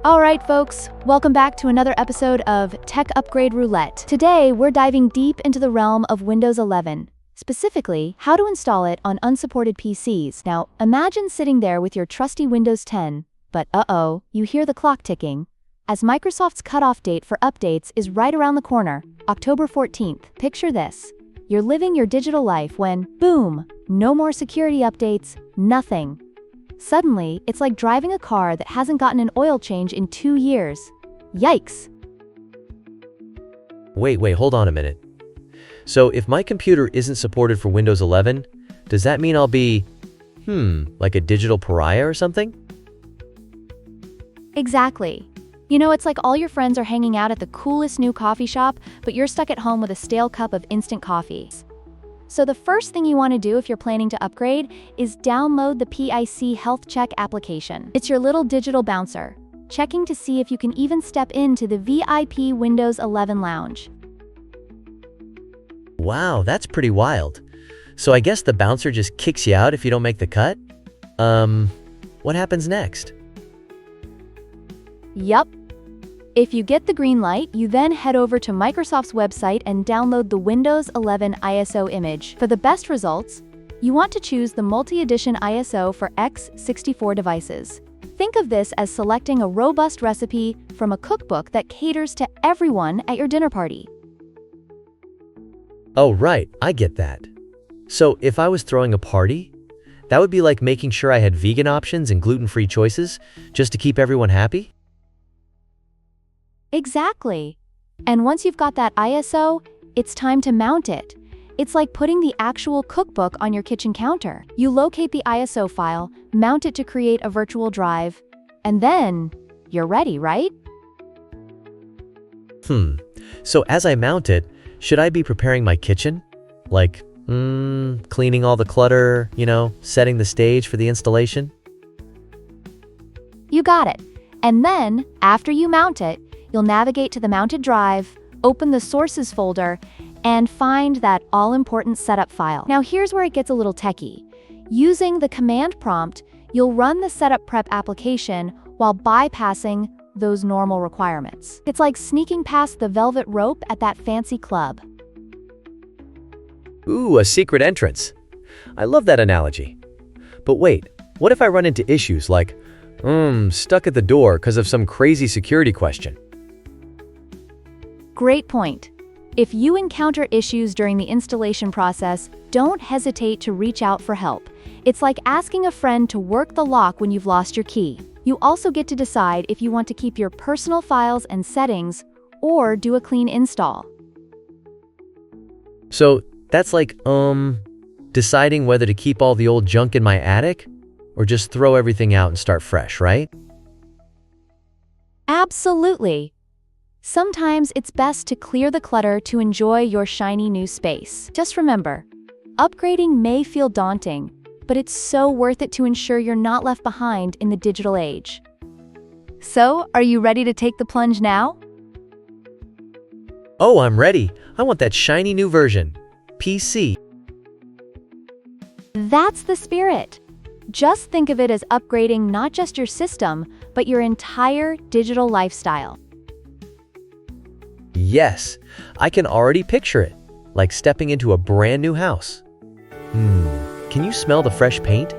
All right, folks, welcome back to another episode of Tech Upgrade Roulette. Today, we're diving deep into the realm of Windows 11, specifically how to install it on unsupported PCs. Now, imagine sitting there with your trusty Windows 10, but you hear the clock ticking, as Microsoft's cutoff date for updates is right around the corner, October 14th. Picture this. You're living your digital life when, boom, no more security updates, nothing. Suddenly, it's like driving a car that hasn't gotten an oil change in 2 years. Yikes! Wait, hold on a minute. So if my computer isn't supported for Windows 11, does that mean I'll be, like a digital pariah or something? Exactly. You know, it's like all your friends are hanging out at the coolest new coffee shop, but you're stuck at home with a stale cup of instant coffee. So the first thing you want to do if you're planning to upgrade is download the PIC Health Check application. It's your little digital bouncer, checking to see if you can even step into the VIP Windows 11 lounge. Wow, that's pretty wild. So I guess the bouncer just kicks you out if you don't make the cut? What happens next? Yup. If you get the green light, you then head over to Microsoft's website and download the Windows 11 ISO image. For the best results, you want to choose the multi-edition ISO for x64 devices. Think of this as selecting a robust recipe from a cookbook that caters to everyone at your dinner party. Oh, right, I get that. So if I was throwing a party, that would be like making sure I had vegan options and gluten-free choices just to keep everyone happy? Exactly. And once you've got that ISO, it's time to mount it. It's like putting the actual cookbook on your kitchen counter. You locate the ISO file, mount it to create a virtual drive, and then you're ready, right? So as I mount it, should I be preparing my kitchen? Like, cleaning all the clutter, setting the stage for the installation? You got it. And then, after you mount it, you'll navigate to the mounted drive, open the sources folder, and find that all-important setup file. Now here's where it gets a little techie. Using the command prompt, you'll run the setup prep application while bypassing those normal requirements. It's like sneaking past the velvet rope at that fancy club. Ooh, a secret entrance. I love that analogy. But wait, what if I run into issues like, stuck at the door because of some crazy security question? Great point. If you encounter issues during the installation process, don't hesitate to reach out for help. It's like asking a friend to work the lock when you've lost your key. You also get to decide if you want to keep your personal files and settings or do a clean install. So that's like, deciding whether to keep all the old junk in my attic or just throw everything out and start fresh, right? Absolutely. Sometimes it's best to clear the clutter to enjoy your shiny new space. Just remember, upgrading may feel daunting, but it's so worth it to ensure you're not left behind in the digital age. So, are you ready to take the plunge now? Oh, I'm ready. I want that shiny new version. PC. That's the spirit. Just think of it as upgrading not just your system, but your entire digital lifestyle. Yes, I can already picture it, like stepping into a brand new house. Can you smell the fresh paint?